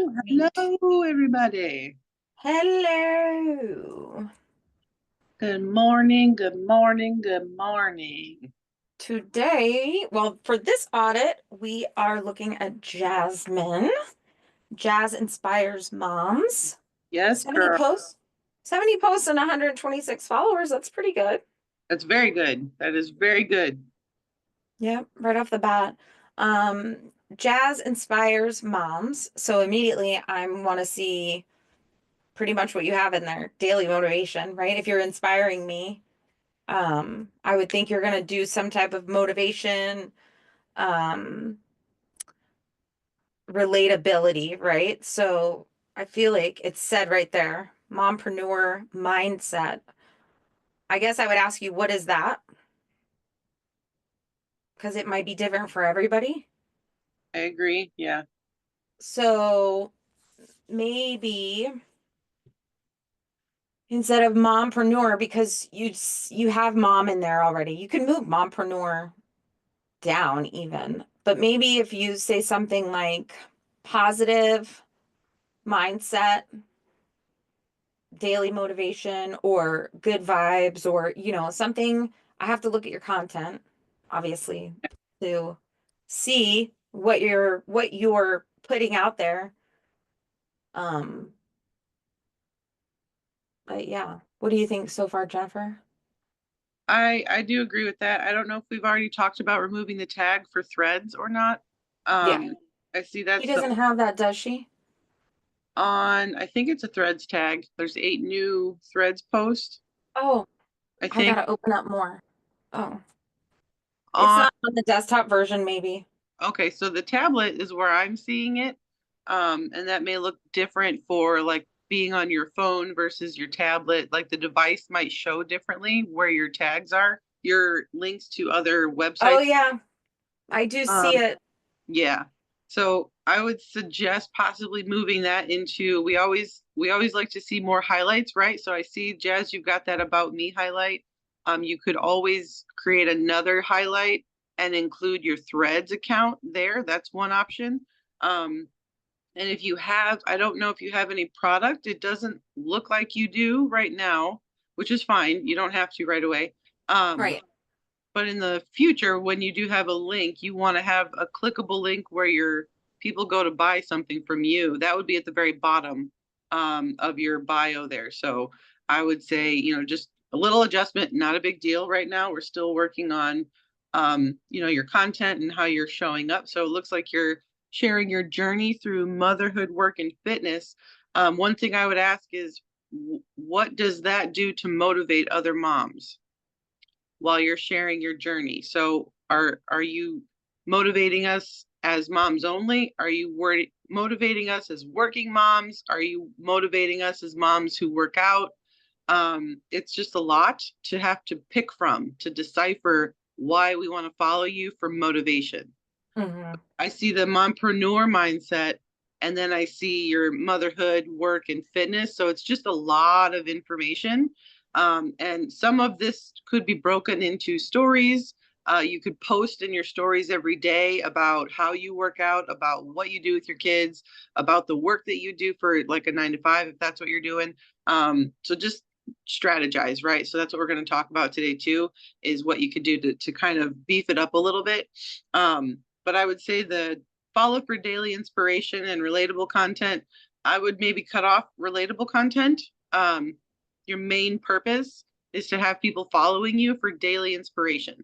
Hello, everybody. Hello. Good morning, good morning, good morning. Today, well, for this audit, we are looking at Jasmine. Jazz Inspires Moms. Yes, 70 girl. posts. 70 posts and 126 followers. That's pretty good. That's very good. That is very good. Yeah, right off the bat. Jazz Inspires Moms. So immediately I want to see pretty much what you have in there. Daily motivation, right? If you're inspiring me, I would think you're going to do some type of motivation, um, relatability, right? So I feel like it's said right there, mompreneur mindset. I guess I would ask you, what is that? Because it might be different for everybody. I agree. Yeah, So maybe instead of mompreneur, because you have mom in there already, you can move mompreneur down even. But maybe if you say something like positive mindset, daily motivation, or good vibes, or something. I have to look at your content, obviously, to see what you're putting out there. Um, but yeah, what do you think so far, Jennifer? I do agree with that. I don't know if we've already talked about removing the tag for threads or not. Yeah, I see she that's the doesn't have that, does she? on. I think it's a threads tag. There's 8 new threads posts. Oh, I I think gotta open up more. Oh, it's on. not on the desktop version, maybe. Okay, so the tablet is where I'm seeing it. And that may look different for like being on your phone versus your tablet. Like the device might show differently where your tags are, your links to other Oh websites. yeah, I do see Um, it. yeah. So I would suggest possibly moving that into we always like to see more highlights, right? So I see Jazz, you've got that about me highlight. You could always create another highlight and include your threads account there. That's one option. Um, and if you have, I don't know if you have any product. It doesn't look like you do right now, which is fine. You don't have to right away. Um, Right. but in the future, when you do have a link, you want to have a clickable link where your people go to buy something from you. That would be at the very bottom of your bio there. So I would say, just a little adjustment, not a big deal right now. We're still working on, your content and how you're showing up. So it looks like you're sharing your journey through motherhood, work, and fitness. One thing I would ask is, what does that do to motivate other moms while you're sharing your journey? So are you motivating us as moms only? Are you motivating us as working moms? Are you motivating us as moms who work out? It's just a lot to have to pick from to decipher why we want to follow you for motivation. Hmm. I see the mompreneur mindset, and then I see your motherhood, work, and fitness. So it's just a lot of information. And some of this could be broken into stories. You could post in your stories every day about how you work out, about what you do with your kids, about the work that you do for like a 9 to 5, if that's what you're doing. So just strategize, right? So that's what we're going to talk about today, too, is what you could do to kind of beef it up a little bit. But I would say the follow for daily inspiration and relatable content, I would maybe cut off relatable content. Your main purpose is to have people following you for daily inspiration.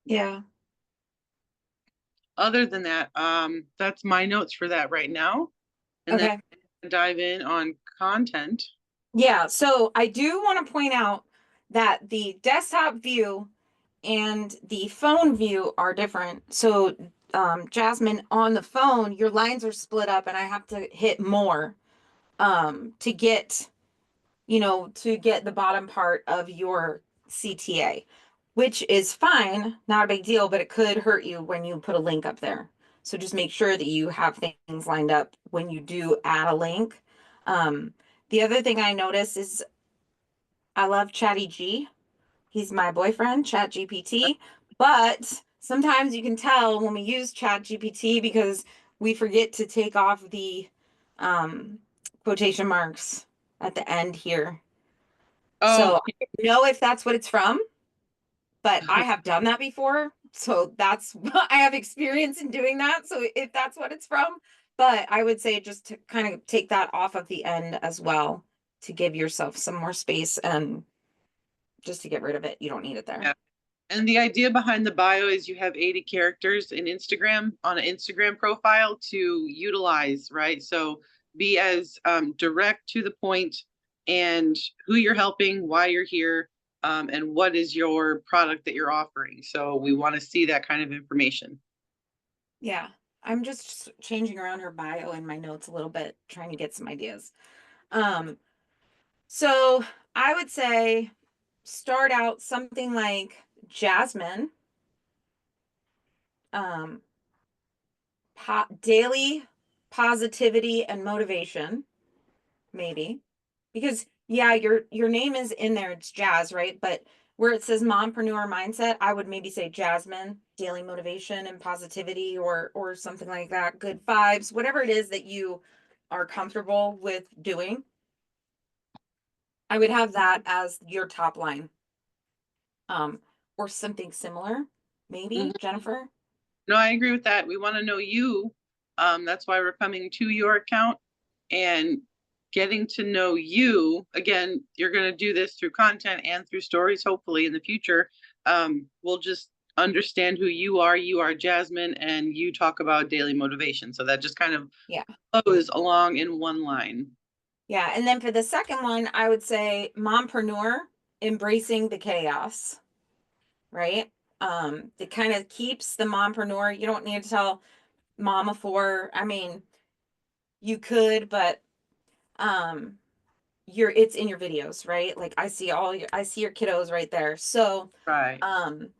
Yeah. Other than that, that's my notes for that right now. And then Okay. dive in on content. Yeah, so I do want to point out that the desktop view and the phone view are different. So, Jasmine, on the phone, your lines are split up, and I have to hit more to get the bottom part of your CTA, which is fine, not a big deal, but it could hurt you when you put a link up there. So just make sure that you have things lined up when you do add a link. Um, the other thing I notice is I love Chatty G. He's my boyfriend, Chat GPT. But sometimes you can tell when we use Chat GPT because we forget to take off the um, quotation marks at the end here. Oh, So I don't know if that's what it's from, but I have done that before. So that's I have experience in doing that. So if that's what it's from, but I would say just to kind of take that off of the end as well to give yourself some more space and just to get rid of it. You don't need it there. yeah. And the idea behind the bio is you have 80 characters in Instagram on an Instagram profile to utilize, right? So be as direct to the point and who you're helping, why you're here, and what is your product that you're offering. So we want to see that kind of information. Yeah. I'm just changing around her bio in my notes a little bit, trying to get some ideas. Um, so I would say start out something like Jasmine, um, daily positivity and motivation, maybe. Because yeah, your name is in there, it's Jazz, right? But where it says mompreneur mindset, I would maybe say Jasmine, daily motivation and positivity or something like that, good vibes, whatever it is that you are comfortable with doing. I would have that as your top line. Um, or something similar, maybe, Mhm. Jennifer. No, I agree with that. We want to know you. That's why we're coming to your account and getting to know you. Again, you're going to do this through content and through stories, hopefully in the future. We'll just understand who you are. You are Jasmine, and you talk about daily motivation. So that just kind of Yeah. flows along in one line. Yeah. And then for the second one, I would say mompreneur, embracing the chaos, right? It kind of keeps the mompreneur. You don't need to tell mama for, I mean, you could, but um it's in your videos, right? Like I see your kiddos right there. So Right. um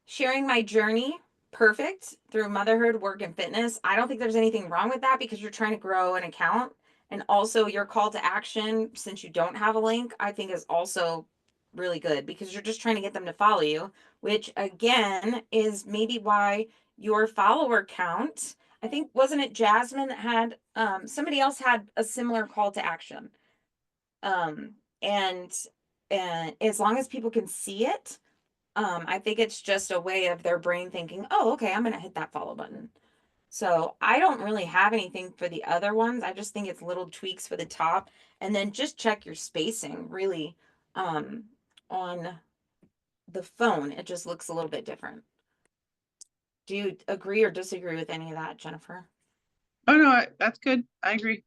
sharing my journey, perfect, through motherhood, work, and fitness. I don't think there's anything wrong with that because you're trying to grow an account. And also, your call to action, since you don't have a link, I think is also really good because you're just trying to get them to follow you, which again is maybe why your follower count. I think wasn't it Jasmine that had somebody else had a similar call to action. Um, and and as long as people can see it, I think it's just a way of their brain thinking, oh, okay, I'm gonna hit that follow button. So I don't really have anything for the other ones. I just think it's little tweaks for the top. And then just check your spacing really um on the phone. It just looks a little bit different. Do you agree or disagree with any of that, Jennifer? Oh, no, that's good. I agree.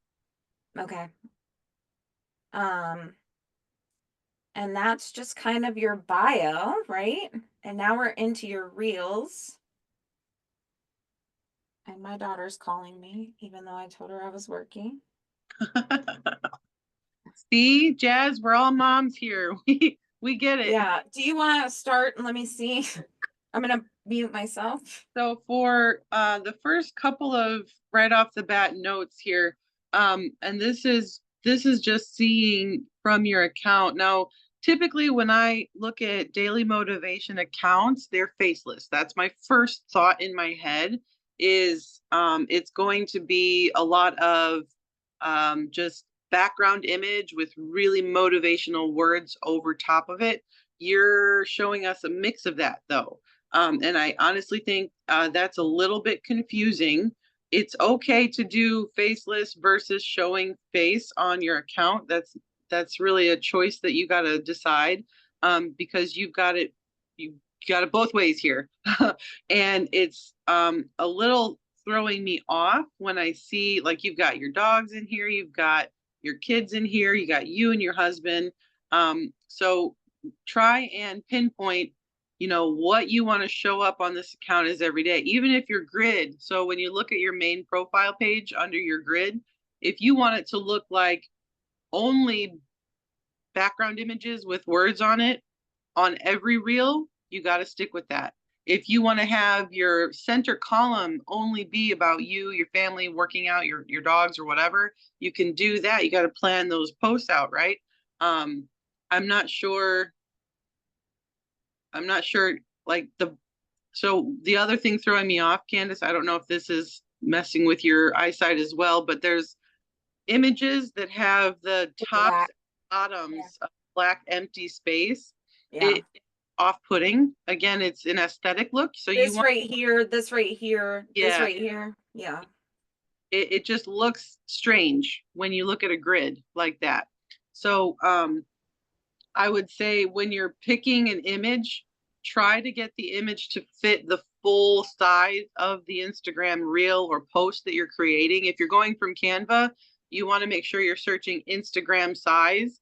Okay. Um, and that's just kind of your bio, right? And now we're into your reels. And my daughter's calling me, even though I told her I was working. See, Jazz, we're all moms here. We get it. Yeah. Do you want to start? Let me see. I'm going to mute myself. So for the first couple of right off the bat notes here, and this is just seeing from your account. Now, typically when I look at daily motivation accounts, they're faceless. That's my first thought in my head is it's going to be a lot of just background image with really motivational words over top of it. You're showing us a mix of that though. And I honestly think that's a little bit confusing. It's okay to do faceless versus showing face on your account. That's really a choice that you got to decide because you got it both ways here, and it's a little throwing me off when I see like you've got your dogs in here, you've got your kids in here, you got you and your husband. So try and pinpoint what you want to show up on this account is every day, even if your grid. So when you look at your main profile page under your grid, if you want it to look like only background images with words on it on every reel, you got to stick with that. If you want to have your center column only be about you, your family, working out, your dogs or whatever, you can do that. You got to plan those posts out, right? um i'm not sure I'm not sure like the so the other thing throwing me off, Candace, I don't know if this is messing with your eyesight as well, but there's images that have the tops Black. and Yeah. bottoms of black empty space. Yeah. It's off-putting. Again, it's an aesthetic look. So you This want, right here, this right here, this yeah, right here. Yeah. it just looks strange when you look at a grid like that. So I would say when you're picking an image, try to get the image to fit the full size of the Instagram reel or post that you're creating. If you're going from Canva, you want to make sure you're searching Instagram size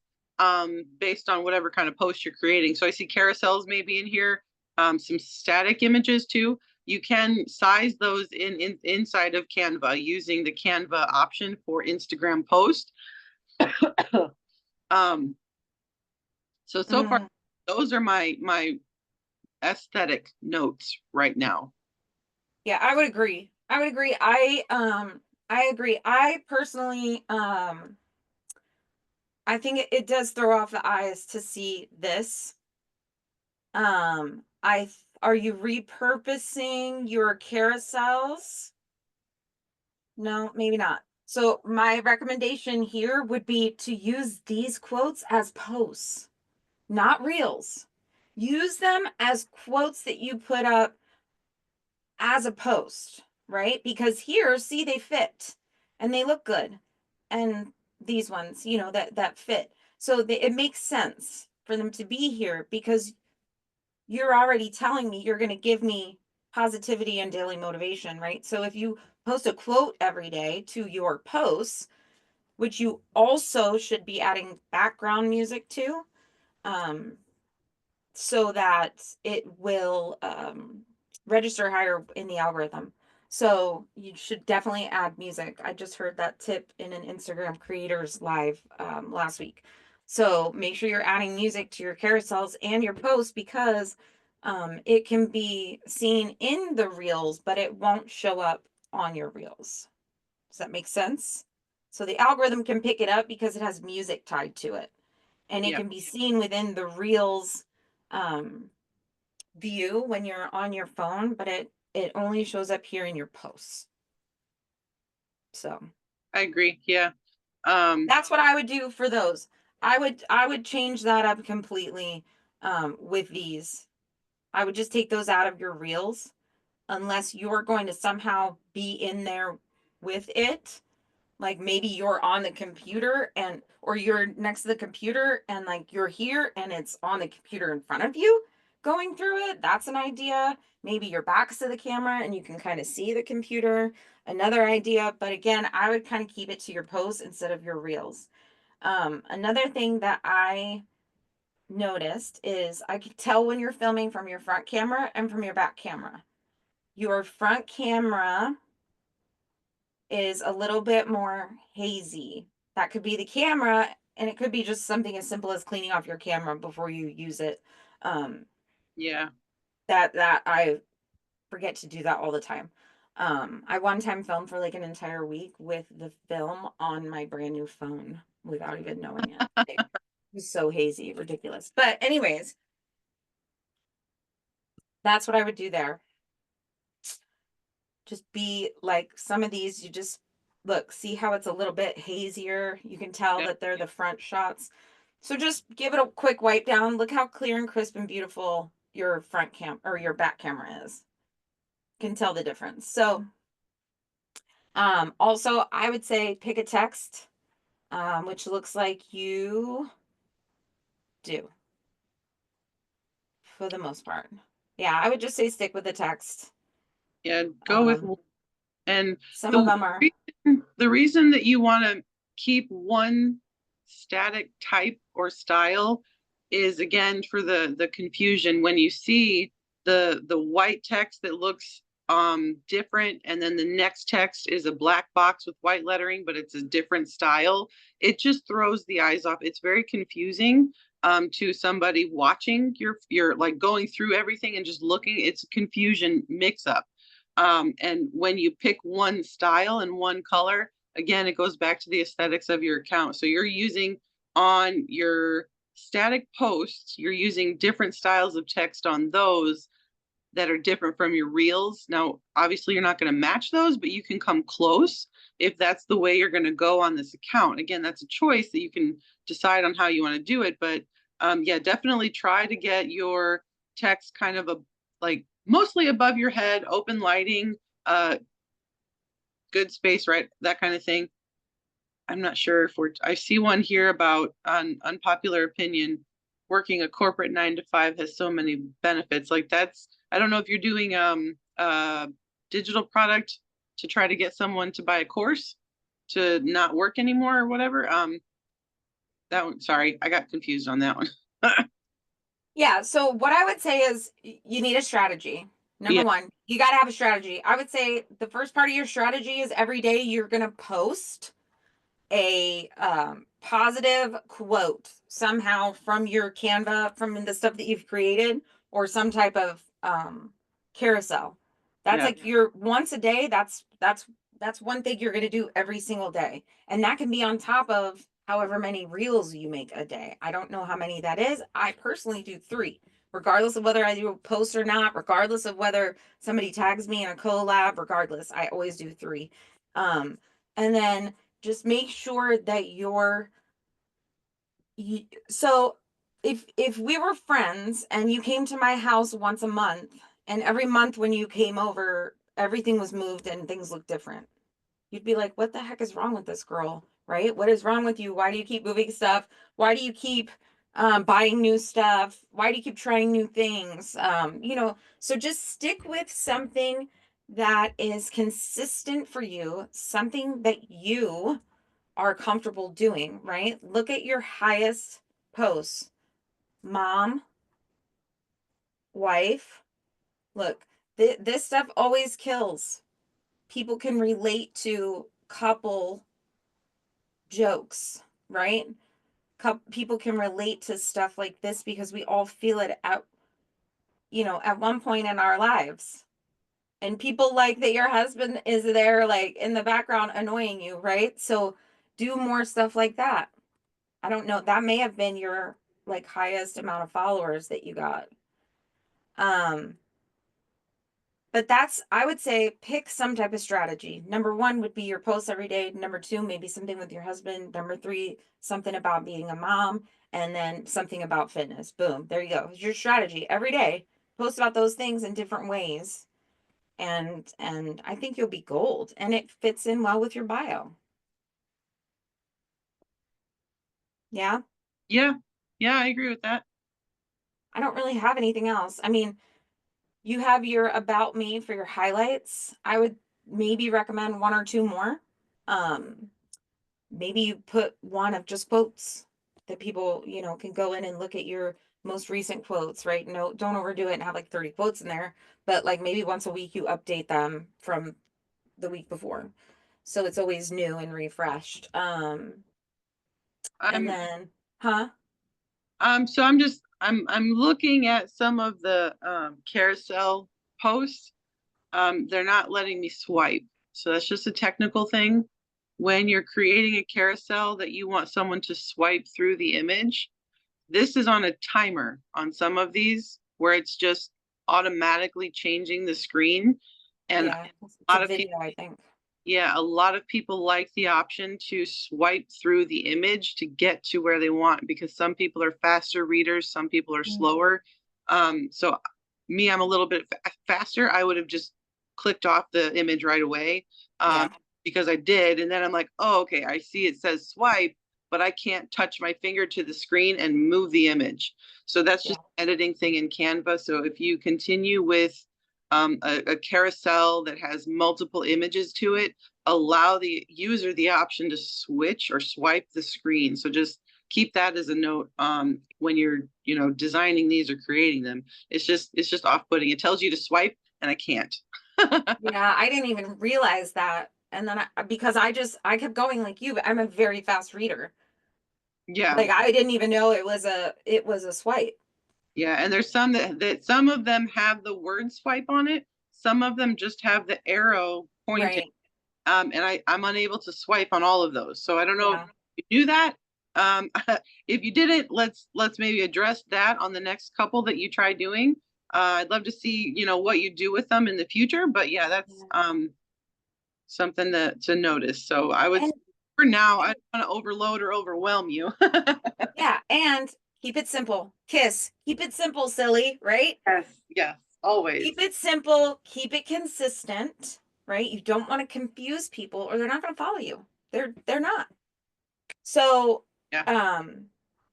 based on whatever kind of post you're creating. So I see carousels maybe in here, some static images too. You can size those inside of Canva using the Canva option for Instagram post. um, so far, Mm. those are my aesthetic notes right now. Yeah, I would agree. I would agree. I agree. I personally I think it does throw off the eyes to see this. Are you repurposing your carousels? No, maybe not. So my recommendation here would be to use these quotes as posts, not reels. Use them as quotes that you put up as a post, right? Because here, see, they fit and they look good. And these ones, that fit. So it makes sense for them to be here because you're already telling me you're going to give me positivity and daily motivation, right? So if you post a quote every day to your posts, which you also should be adding background music to, um, so that it will register higher in the algorithm. So you should definitely add music. I just heard that tip in an Instagram creators live last week. So make sure you're adding music to your carousels and your posts because it can be seen in the reels, but it won't show up on your reels. Does that make sense? So the algorithm can pick it up because it has music tied to it and it Yeah, can be seen within the reels um, view when you're on your phone, but it only shows up here in your posts. So I agree. Yeah. Um, that's what I would do for those. I would change that up completely with these. I would just take those out of your reels unless you're going to somehow be in there with it. Like maybe you're on the computer and or you're next to the computer and like you're here and it's on the computer in front of you going through it. That's an idea. Maybe your back's to the camera and you can kind of see the computer. Another idea, but again, I would kind of keep it to your posts instead of your reels. Another thing that I noticed is I could tell when you're filming from your front camera and from your back camera. Your front camera is a little bit more hazy. That could be the camera, and it could be just something as simple as cleaning off your camera before you use it. Um, yeah. that I forget to do that all the time. I one time filmed for like an entire week with the film on my brand new phone without even knowing it. It was so hazy, ridiculous. But anyways, that's what I would do there. Just be like some of these, you just look, see how it's a little bit hazier. You can tell Yeah. that they're the front shots. So just give it a quick wipe down. Look how clear and crisp and beautiful your front cam or your back camera is. You can tell the difference. So also I would say pick a text, which looks like you do for the most part. Yeah, I would just say stick with the text. Yeah. Go with, Um, and some of the them are, the reason that you want to keep one static type or style is again for the confusion when you see the white text that looks different and then the next text is a black box with white lettering but it's a different style. It just throws the eyes off. It's very confusing to somebody watching your like going through everything and just looking. It's a confusion mix up. And when you pick one style and one color, again, it goes back to the aesthetics of your account. So you're using on your static posts, you're using different styles of text on those that are different from your reels. Now, obviously, you're not going to match those, but you can come close if that's the way you're going to go on this account. Again, that's a choice that you can decide on how you want to do it. But yeah, definitely try to get your text kind of like mostly above your head, open lighting, good space, right? That kind of thing. I'm not sure if I see one here about on unpopular opinion, working a corporate 9 to 5 has so many benefits. Like I don't know if you're doing digital product to try to get someone to buy a course to not work anymore or whatever. That one, sorry, I got confused on that one. Yeah, so what I would say is you need a strategy. Number Yeah, one, you got to have a strategy. I would say the first part of your strategy is every day you're going to post a positive quote somehow from your Canva, from the stuff that you've created, or some type of carousel. That's yeah. like your once a day. That's one thing you're going to do every single day, and that can be on top of however many reels you make a day. I don't know how many that is. I personally do 3, regardless of whether I do a post or not, regardless of whether somebody tags me in a collab, regardless, I always do 3. And then just make sure that so if we were friends and you came to my house once a month, and every month when you came over everything was moved and things looked different, you'd be like, what the heck is wrong with this girl, right? What is wrong with you? Why do you keep moving stuff? Why do you keep buying new stuff? Why do you keep trying new things? So just stick with something that is consistent for you, something that you are comfortable doing, right? Look at your highest posts. Mom, wife. Look, this stuff always kills. People can relate to couple jokes, right? People can relate to stuff like this because we all feel it at one point in our lives. And people like that your husband is there, like in the background annoying you, right? So do more stuff like that. I don't know. That may have been your like highest amount of followers that you got. Um, but I would say pick some type of strategy. Number 1 would be your posts every day. Number 2, maybe something with your husband. Number 3, something about being a mom, and then something about fitness. Boom. There you go. It's your strategy every day. Post about those things in different ways. And I think you'll be gold. And it fits in well with your bio. Yeah. Yeah, yeah, I agree with that. I don't really have anything else. I mean, you have your about me for your highlights. I would maybe recommend 1 or 2 more. Um, Maybe you put one of just quotes that people, can go in and look at your most recent quotes, right? No, don't overdo it and have like 30 quotes in there, but like maybe once a week you update them from the week before. So it's always new and refreshed. And I'm then, huh? so I'm looking at some of the carousel posts. They're not letting me swipe. So that's just a technical thing. When you're creating a carousel that you want someone to swipe through the image, this is on a timer on some of these where it's just automatically changing the screen. And Yeah, it's a a lot of people, video, I think. yeah, a lot of people like the option to swipe through the image to get to where they want because some people are faster readers, some people are Mm. slower. So me, I'm a little bit faster. I would have just clicked off the image right away Yeah, because I did. And then I'm like, oh, okay, I see it says swipe, but I can't touch my finger to the screen and move the image. So that's yeah. just an editing thing in Canva. So if you continue with a carousel that has multiple images to it, allow the user the option to switch or swipe the screen. So just keep that as a note when you're designing these or creating them. It's just off-putting. It tells you to swipe and I can't. Yeah, I didn't even realize that. And then because I kept going like you, I'm a very fast reader. Yeah, Like I didn't even know it was a swipe. yeah, and there's some that some of them have the word swipe on it. Some of them just have the arrow pointing. Right. And I'm unable to swipe on all of those. So I don't know if Yeah. you do that. Um, if you didn't, let's maybe address that on the next couple that you try doing. I'd love to see, what you do with them in the future, but yeah, that's something to notice. So I would, And, for now, I and don't want to overload or overwhelm you. yeah, and keep it simple. Kiss. Keep it simple, silly, right? Yes, yes, always. Keep it simple, keep it consistent, right? You don't want to confuse people or they're not going to follow you. They're not. So, Yeah. um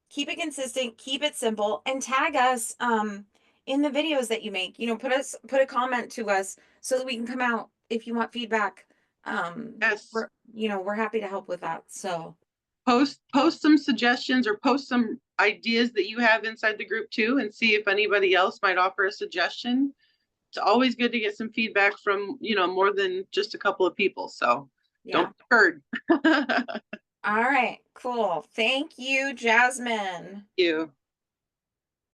keep it consistent, keep it simple, and tag us in the videos that you make. Put a comment to us so that we can come out if you want feedback. Yes. We're happy to help with that. So, Post some suggestions or post some ideas that you have inside the group too, and see if anybody else might offer a suggestion. It's always good to get some feedback from, more than just a couple of people. So don't yeah. be heard. All right, cool. Thank you, Jasmine. You.